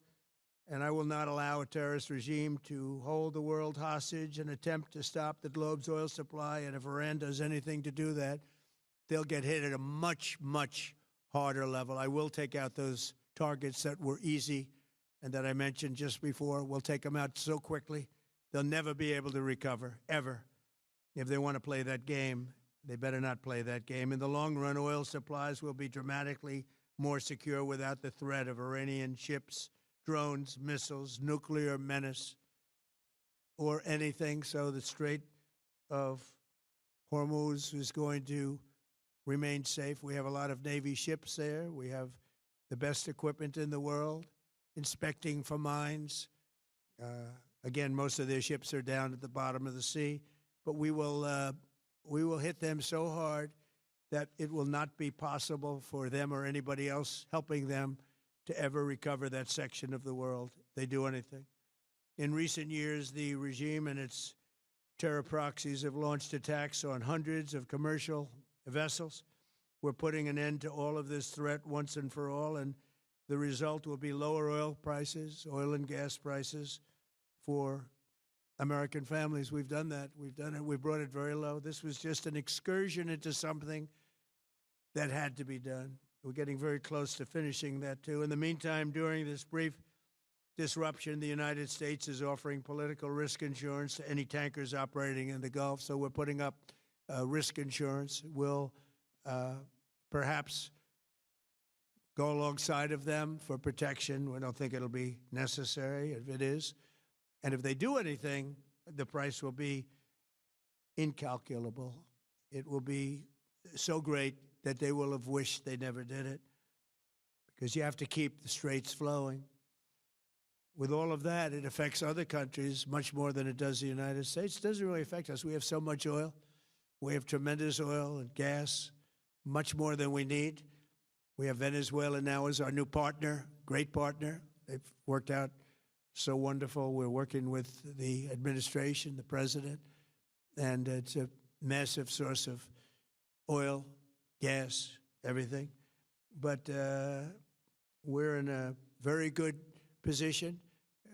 S1: and I will not allow a terrorist regime to hold the world hostage and attempt to stop the globe's oil supply, and if Iran does anything to do that, they'll get hit at a much, much harder level. I will take out those targets that were easy and that I mentioned just before. We'll take them out so quickly, they'll never be able to recover, ever. If they want to play that game, they better not play that game. In the long run, oil supplies will be dramatically more secure without the threat of Iranian ships, drones, missiles, nuclear menace, or anything. So the Strait of Hormuz is going to remain safe. We have a lot of Navy ships there. We have the best equipment in the world, inspecting for mines. Again, most of their ships are down at the bottom of the sea, but we will hit them so hard that it will not be possible for them or anybody else helping them to ever recover that section of the world if they do anything. In recent years, the regime and its terror proxies have launched attacks on hundreds of commercial vessels. We're putting an end to all of this threat once and for all, and the result will be lower oil prices, oil and gas prices for American families. We've done that. We've done it. We brought it very low. This was just an excursion into something that had to be done. We're getting very close to finishing that, too. In the meantime, during this brief disruption, the United States is offering political risk insurance to any tankers operating in the Gulf. So we're putting up risk insurance. We'll perhaps go alongside of them for protection. We don't think it'll be necessary if it is. And if they do anything, the price will be incalculable. It will be so great that they will have wished they never did it, because you have to keep the straits flowing. With all of that, it affects other countries much more than it does the United States. It doesn't really affect us. We have so much oil. We have tremendous oil and gas, much more than we need. We have Venezuela now as our new partner, great partner. They've worked out so wonderful. We're working with the administration, the president, and it's a massive source of oil, gas, everything. But we're in a very good position,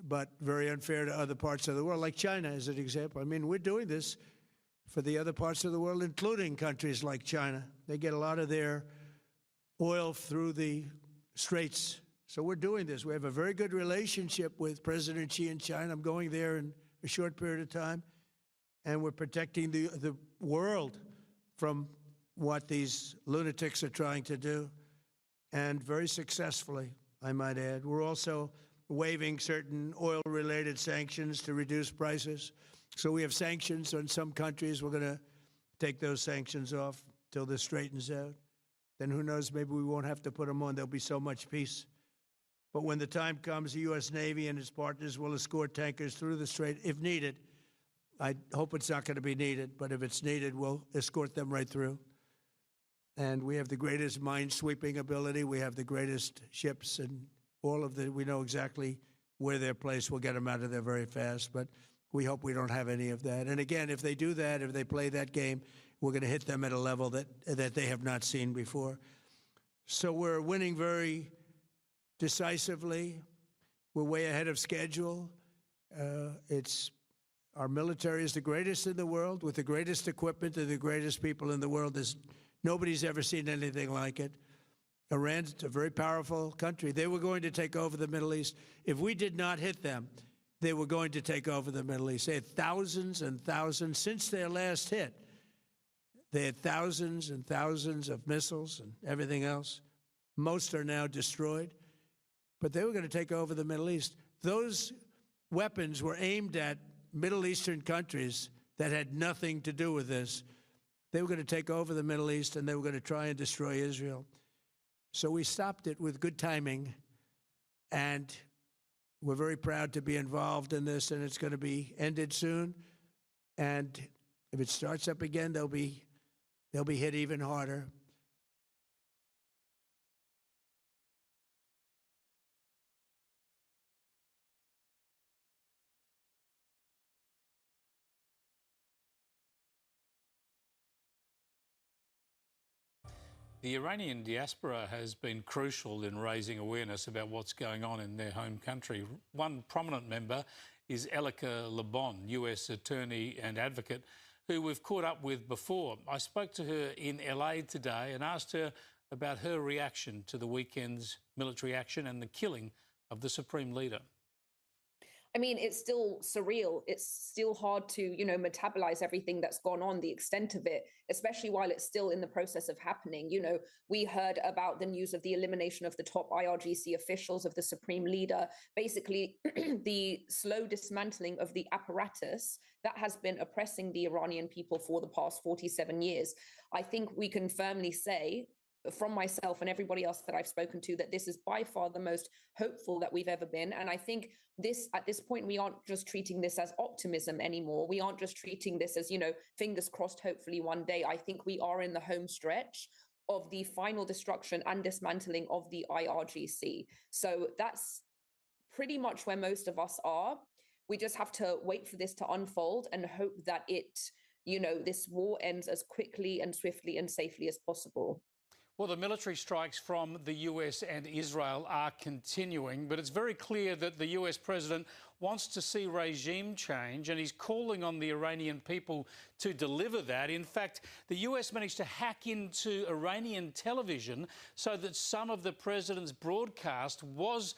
S1: but very unfair to other parts of the world, like China as an example. I mean, we're doing this for the other parts of the world, including countries like China. They get a lot of their oil through the straits. So we're doing this. We have a very good relationship with President Xi in China. I'm going there in a short period of time, and we're protecting the world from what these lunatics are trying to do, and very successfully, I might add. We're also waiving certain oil-related sanctions to reduce prices. So we have sanctions on some countries. We're going to take those sanctions off till this straightens out. Then who knows, maybe we won't have to put them on. There'll be so much peace. But when the time comes, the U.S. Navy and its partners will escort tankers through the strait if needed. I hope it's not going to be needed, but if it's needed, we'll escort them right through. And we have the greatest mine-sweeping ability. We have the greatest ships, and we know exactly where they're placed. We'll get them out of there very fast, but we hope we don't have any of that. And again, if they do that, if they play that game, we're going to hit them at a level that they have not seen before. So we're winning very decisively. We're way ahead of schedule. Our military is the greatest in the world, with the greatest equipment and the greatest people in the world. Nobody's ever seen anything like it. Iran's a very powerful country. They were going to take over the Middle East. If we did not hit them, they were going to take over the Middle East. They had thousands and thousands. Since their last hit, they had thousands and thousands of missiles and everything else. Most are now destroyed. But they were going to take over the Middle East. Those weapons were aimed at Middle Eastern countries that had nothing to do with this. They were going to take over the Middle East, and they were going to try and destroy Israel. So we stopped it with good timing, and we're very proud to be involved in this, and it's going to be ended soon. And if it starts up again, they'll be hit even harder.
S16: The Iranian diaspora has been crucial in raising awareness about what's going on in their home country. One prominent member is Elika Lebon, US attorney and advocate, who we've caught up with before. I spoke to her in LA today and asked her about her reaction to the weekend's military action and the killing of the Supreme Leader.
S17: I mean, it's still surreal. It's still hard to, metabolize everything that's gone on, the extent of it, especially while it's still in the process of happening. We heard about the news of the elimination of the top IRGC officials, of the Supreme Leader, basically the slow dismantling of the apparatus that has been oppressing the Iranian people for the past 47 years. I think we can firmly say, from myself and everybody else that I've spoken to, that this is by far the most hopeful that we've ever been. And I think at this point, we aren't just treating this as optimism anymore. We aren't just treating this as, fingers crossed, hopefully one day. I think we are in the home stretch of the final destruction and dismantling of the IRGC. So that's pretty much where most of us are. We just have to wait for this to unfold and hope that this war ends as quickly and swiftly and safely as possible.
S16: Well, the military strikes from the US and Israel are continuing, but it's very clear that the US president wants to see regime change, and he's calling on the Iranian people to deliver that. In fact, the US managed to hack into Iranian television so that some of the president's broadcast was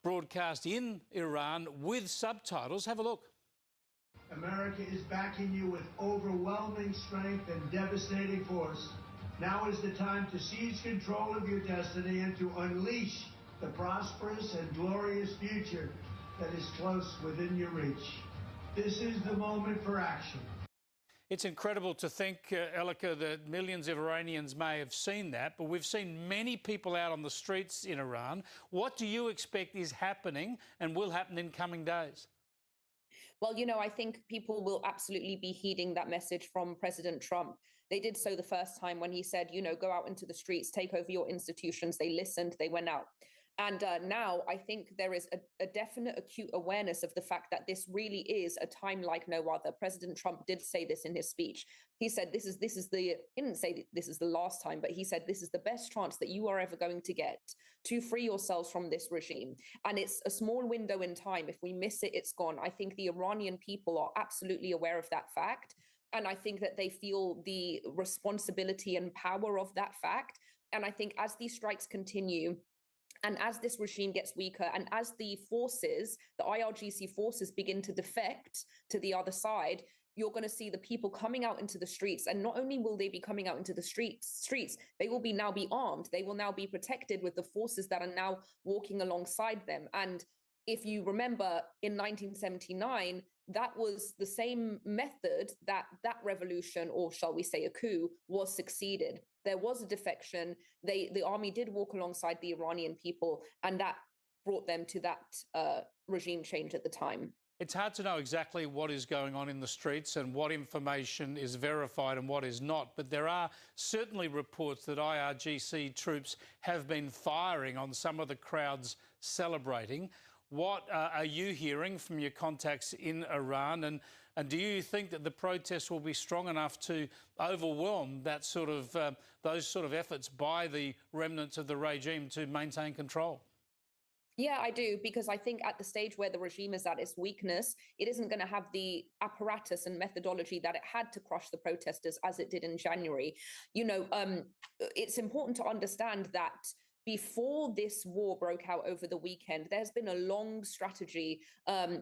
S16: broadcast in Iran with subtitles. Have a look.
S18: America is backing you with overwhelming strength and devastating force. Now is the time to seize control of your destiny and to unleash the prosperous and glorious future that is close within your reach. This is the moment for action.
S16: It's incredible to think, Elika, that millions of Iranians may have seen that, but we've seen many people out on the streets in Iran. What do you expect is happening and will happen in coming days?
S17: Well, I think people will absolutely be heeding that message from President Trump. They did so the first time when he said, go out into the streets, take over your institutions. They listened, they went out. And now I think there is a definite acute awareness of the fact that this really is a time like no other. President Trump did say this in his speech. He said, he didn't say this is the last time, but he said, this is the best chance that you are ever going to get to free yourselves from this regime. And it's a small window in time. If we miss it, it's gone. I think the Iranian people are absolutely aware of that fact. And I think that they feel the responsibility and power of that fact. And I think as these strikes continue, and as this regime gets weaker, and as the forces, the IRGC forces, begin to defect to the other side, you're going to see the people coming out into the streets. And not only will they be coming out into the streets, they will now be armed. They will now be protected with the forces that are now walking alongside them. And if you remember, in 1979, that was the same method that revolution, or shall we say a coup, was succeeded. There was a defection. The army did walk alongside the Iranian people, and that brought them to that regime change at the time.
S16: It's hard to know exactly what is going on in the streets and what information is verified and what is not, but there are certainly reports that IRGC troops have been firing on some of the crowds celebrating. What are you hearing from your contacts in Iran, and do you think that the protests will be strong enough to overwhelm that sort of those sort of efforts by the remnants of the regime to maintain control?
S17: Yeah, I do, because I think at the stage where the regime is at its weakness, it isn't going to have the apparatus and methodology that it had to crush the protesters as it did in January. It's important to understand that before this war broke out over the weekend, there's been a long strategy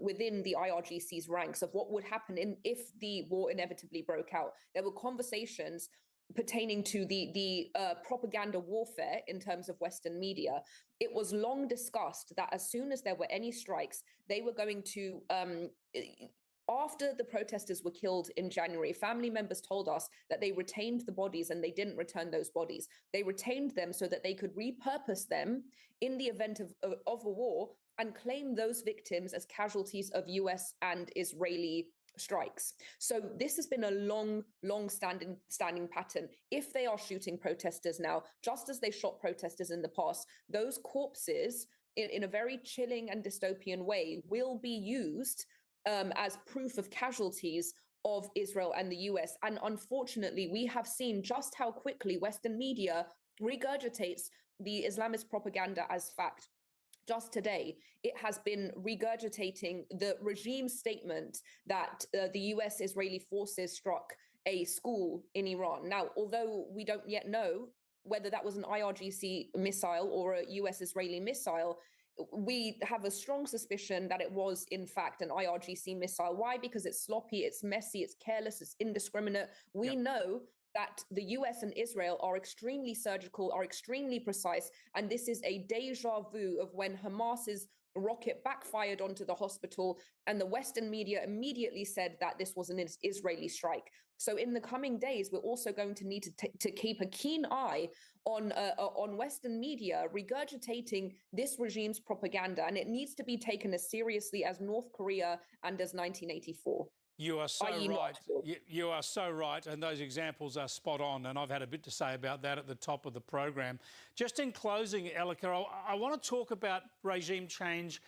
S17: within the IRGC's ranks of what would happen if the war inevitably broke out. There were conversations pertaining to the propaganda warfare in terms of Western media. It was long discussed that as soon as there were any strikes, they were going to, after the protesters were killed in January, family members told us that they retained the bodies and they didn't return those bodies. They retained them so that they could repurpose them in the event of a war and claim those victims as casualties of US and Israeli strikes. So this has been a long standing pattern. If they are shooting protesters now, just as they shot protesters in the past, those corpses in a very chilling and dystopian way will be used as proof of casualties of Israel and the US. And unfortunately, we have seen just how quickly Western media regurgitates the Islamist propaganda as fact. Just today, it has been regurgitating the regime statement that the US-Israeli forces struck a school in Iran. Now, although we don't yet know whether that was an IRGC missile or a US-Israeli missile, we have a strong suspicion that it was, in fact, an IRGC missile. Why? Because it's sloppy, it's messy, it's careless, it's indiscriminate. We know that the US and Israel are extremely surgical, are extremely precise, and this is a deja vu of when Hamas's rocket backfired onto the hospital, and the Western media immediately said that this was an Israeli strike. So in the coming days, we're also going to need to keep a keen eye on Western media regurgitating this regime's propaganda, and it needs to be taken as seriously as North Korea and as 1984.
S16: You are so right. You are so right, and those examples are spot on, and I've had a bit to say about that at the top of the program. Just in closing, Elika, I want to talk about regime change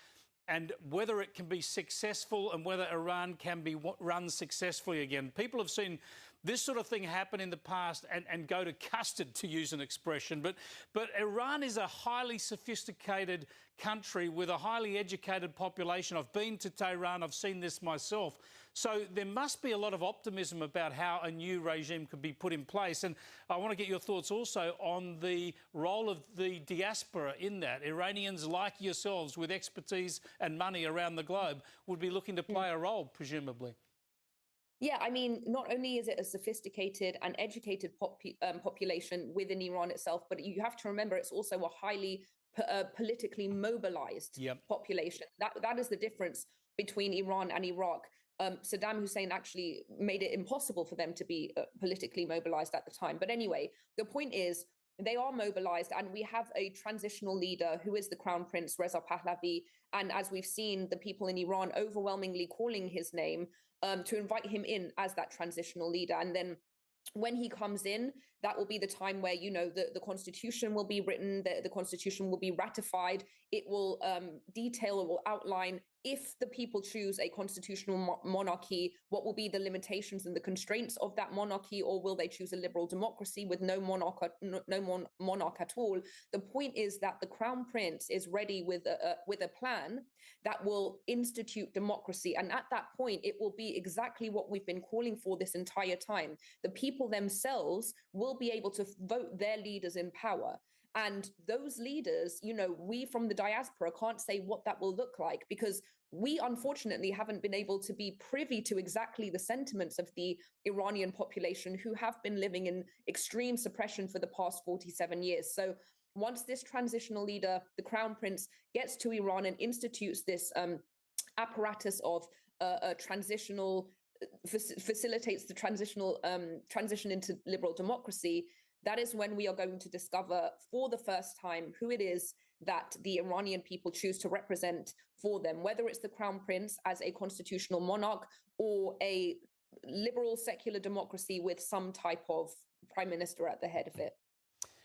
S16: and whether it can be successful and whether Iran can be run successfully again. People have seen this sort of thing happen in the past and go to custard, to use an expression. But Iran is a highly sophisticated country with a highly educated population. I've been to Tehran, I've seen this myself. So there must be a lot of optimism about how a new regime could be put in place. And I want to get your thoughts also on the role of the diaspora in that. Iranians like yourselves with expertise and money around the globe would be looking to play a role, presumably.
S17: Yeah, I mean, not only is it a sophisticated and educated population within Iran itself, but you have to remember it's also a highly politically mobilized population. That is the difference between Iran and Iraq. Saddam Hussein actually made it impossible for them to be politically mobilized at the time. But anyway, the point is they are mobilized, and we have a transitional leader who is the Crown Prince Reza Pahlavi. And as we've seen, the people in Iran overwhelmingly calling his name to invite him in as that transitional leader. And then when he comes in, that will be the time where, you know, the constitution will be written, the constitution will be ratified. It will detail, it will outline, if the people choose a constitutional monarchy, what will be the limitations and the constraints of that monarchy, or will they choose a liberal democracy with no monarch at all? The point is that the Crown Prince is ready with a plan that will institute democracy. And at that point, it will be exactly what we've been calling for this entire time. The people themselves will be able to vote their leaders in power. And those leaders, you know, we from the diaspora can't say what that will look like, because we unfortunately haven't been able to be privy to exactly the sentiments of the Iranian population, who have been living in extreme suppression for the past 47 years. So once this transitional leader, the crown prince, gets to Iran and institutes this apparatus of transitional, facilitates the transition into liberal democracy, that is when we are going to discover for the first time who it is that the Iranian people choose to represent for them, whether it's the crown prince as a constitutional monarch or a liberal secular democracy with some type of prime minister at the head of it.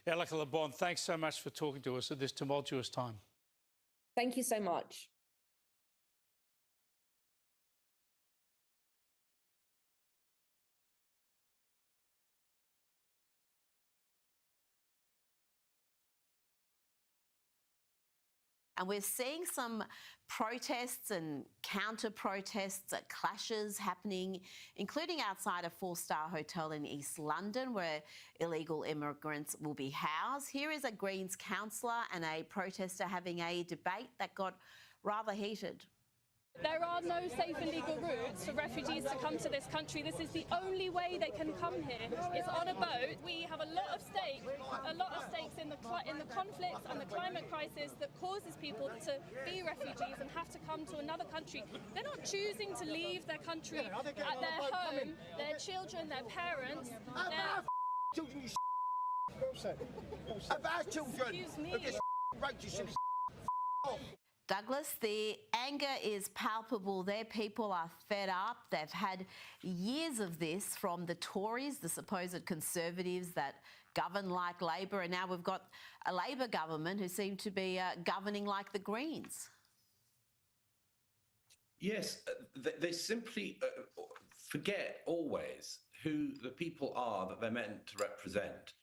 S16: Elika LeBon, thanks so much for talking to us at this tumultuous time.
S17: Thank you so much.
S19: And we're seeing some protests and counter-protests, clashes happening, including outside a four-star hotel in East London where illegal immigrants will be housed. Here is a Greens councillor and a protester having a debate that got rather heated.
S20: There are no safe and legal routes for refugees to come to this country. This is the only way they can come here. It's on a boat. We have a lot of stakes in the conflicts and the climate crisis that causes people to be refugees and have to come to another country. They're not choosing to leave their country at their home, their children, their parents.
S21: About children.
S20: Excuse me.
S19: Douglas, the anger is palpable there. People are fed up. They've had years of this from the Tories, the supposed conservatives that govern like Labor, and now we've got a Labor government who seem to be governing like the Greens.
S21: Yes, they simply forget always who the people are that they're meant to represent.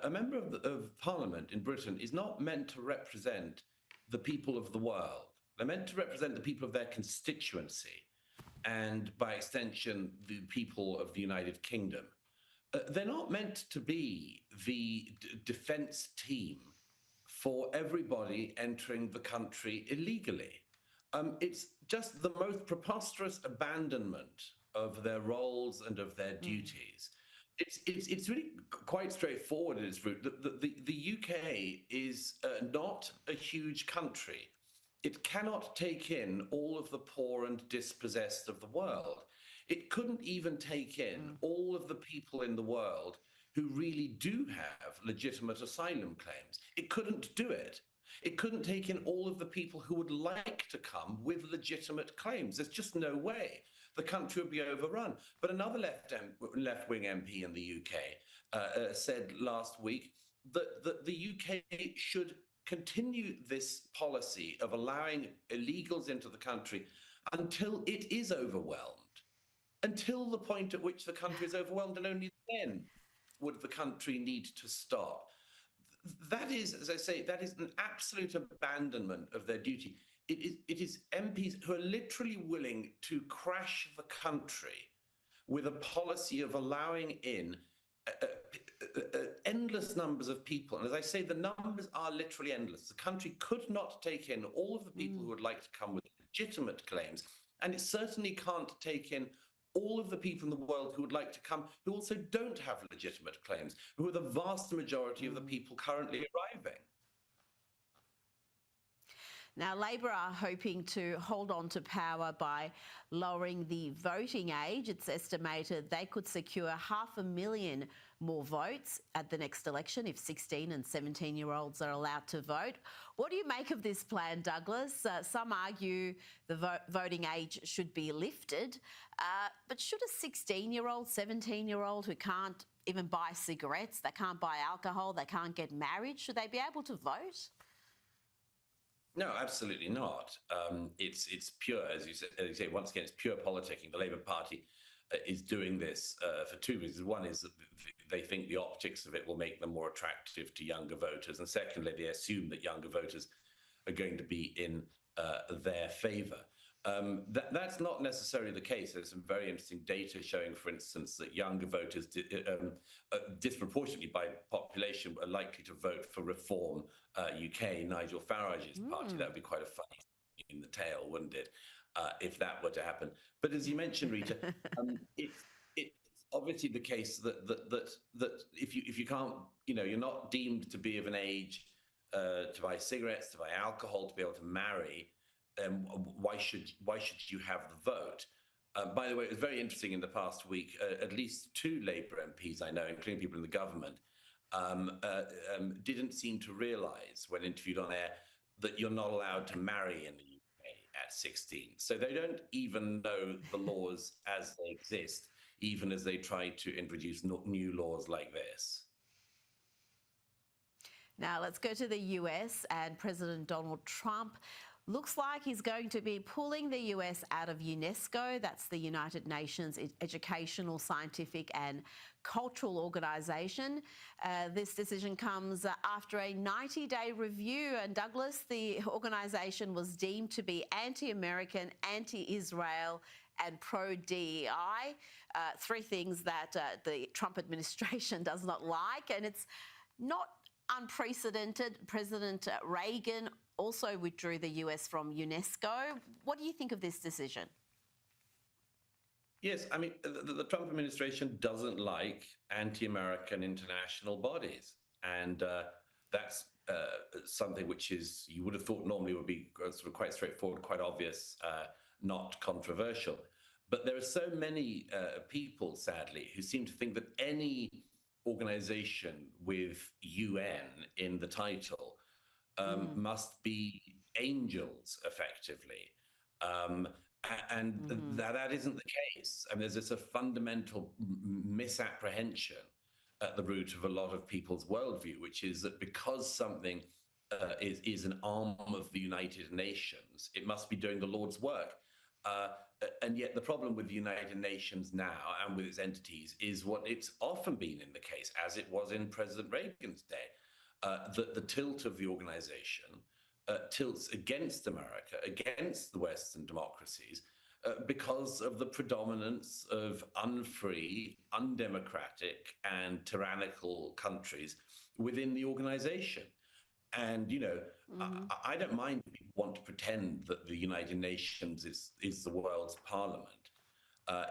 S21: A member of Parliament in Britain is not meant to represent the people of the world. They're meant to represent the people of their constituency and, by extension, the people of the United Kingdom. They're not meant to be the defense team for everybody entering the country illegally. It's just the most preposterous abandonment of their roles and of their duties. It's really quite straightforward in its root. The UK is not a huge country. It cannot take in all of the poor and dispossessed of the world. It couldn't even take in all of the people in the world who really do have legitimate asylum claims. It couldn't do it. It couldn't take in all of the people who would like to come with legitimate claims. There's just no way. The country would be overrun. But another left-wing MP in the UK said last week that the UK should continue this policy of allowing illegals into the country until it is overwhelmed, until the point at which the country is overwhelmed, and only then would the country need to stop. That is, as I say, that is an absolute abandonment of their duty. It is MPs who are literally willing to crash the country with a policy of allowing in endless numbers of people. And as I say, the numbers are literally endless. The country could not take in all of the people who would like to come with legitimate claims. And it certainly can't take in all of the people in the world who would like to come who also don't have legitimate claims, who are the vast majority of the people currently arriving.
S19: Now, Labor are hoping to hold on to power by lowering the voting age. It's estimated they could secure 500,000 more votes at the next election if 16 and 17-year-olds are allowed to vote. What do you make of this plan, Douglas? Some argue the voting age should be lifted, but should a 16-year-old, 17-year-old who can't even buy cigarettes, they can't buy alcohol, they can't get married, should they be able to vote?
S21: No, absolutely not. It's pure, as you say, once again, it's pure politicking. The Labour Party is doing this for two reasons. One is that they think the optics of it will make them more attractive to younger voters. And secondly, they assume that younger voters are going to be in their favour. That's not necessarily the case. There's some very interesting data showing, for instance, that younger voters disproportionately by population are likely to vote for Reform UK, Nigel Farage's party. That would be quite a funny thing in the tail, wouldn't it, if that were to happen? But as you mentioned, Rita, it's obviously the case that if you can't, you're not deemed to be of an age to buy cigarettes, to buy alcohol, to be able to marry, why should you have the vote? By the way, it was very interesting in the past week. At least 2 Labour MPs I know, including people in the government, didn't seem to realise when interviewed on air that you're not allowed to marry in the UK at 16. So they don't even know the laws as they exist, even as they try to introduce new laws like this.
S19: Now let's go to the US, and President Donald Trump looks like he's going to be pulling the US out of UNESCO. That's the United Nations Educational, Scientific and Cultural Organization. This decision comes after a 90-day review, and Douglas, the organization was deemed to be anti-American, anti-Israel and pro-DEI, 3 things that the Trump administration does not like, and it's not unprecedented. President Reagan also withdrew the US from UNESCO. What do you think of this decision?
S21: Yes, I mean, the Trump administration doesn't like anti-American international bodies. And that's something which is, you would have thought normally would be sort of quite straightforward, quite obvious, not controversial. But there are so many people, sadly, who seem to think that any organization with UN in the title must be angels, effectively. That isn't the case. I mean, there's just a fundamental misapprehension at the root of a lot of people's worldview, which is that because something is an arm of the United Nations, it must be doing the Lord's work. And yet the problem with the United Nations now and with its entities is what it's often been in the case, as it was in President Reagan's day, that the tilt of the organization tilts against America, against the Western democracies, because of the predominance of unfree, undemocratic, and tyrannical countries within the organization. And, you know, I don't mind if people want to pretend that the United Nations is the world's parliament.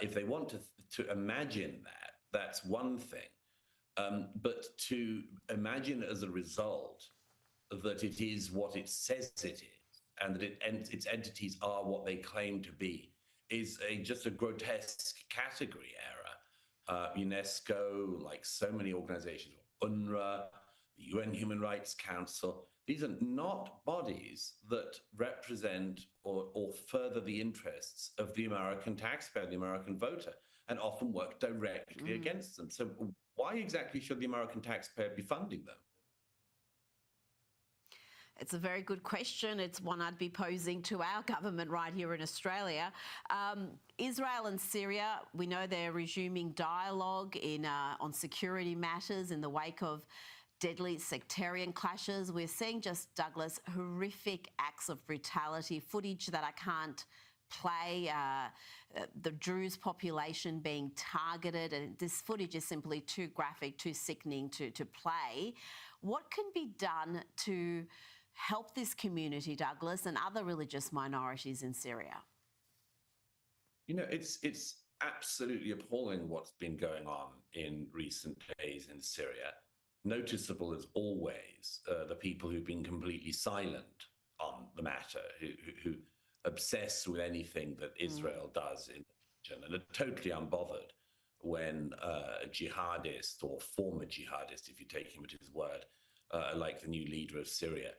S21: If they want to imagine that, that's one thing. But to imagine as a result that it is what it says it is, and that its entities are what they claim to be, is just a grotesque category error. UNESCO, like so many organizations, UNRWA, the UN Human Rights Council, these are not bodies that represent or further the interests of the American taxpayer, the American voter, and often work directly against them. So why exactly should the American taxpayer be funding them?
S19: It's a very good question. It's one I'd be posing to our government right here in Australia. Israel and Syria, we know they're resuming dialogue on security matters in the wake of deadly sectarian clashes. We're seeing, just Douglas, horrific acts of brutality, footage that I can't play, the Druze population being targeted, and this footage is simply too graphic, too sickening to play. What can be done to help this community, Douglas, and other religious minorities in Syria?
S21: You know, it's absolutely appalling what's been going on in recent days in Syria. Noticeable as always, the people who've been completely silent on the matter, who obsess with anything that Israel does in the region and are totally unbothered when a jihadist or former jihadist, if you take him at his word, like the new leader of Syria,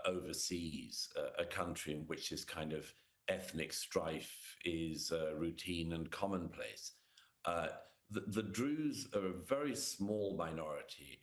S21: oversees a country in which this kind of ethnic strife is routine and commonplace. The Druze are a very small minority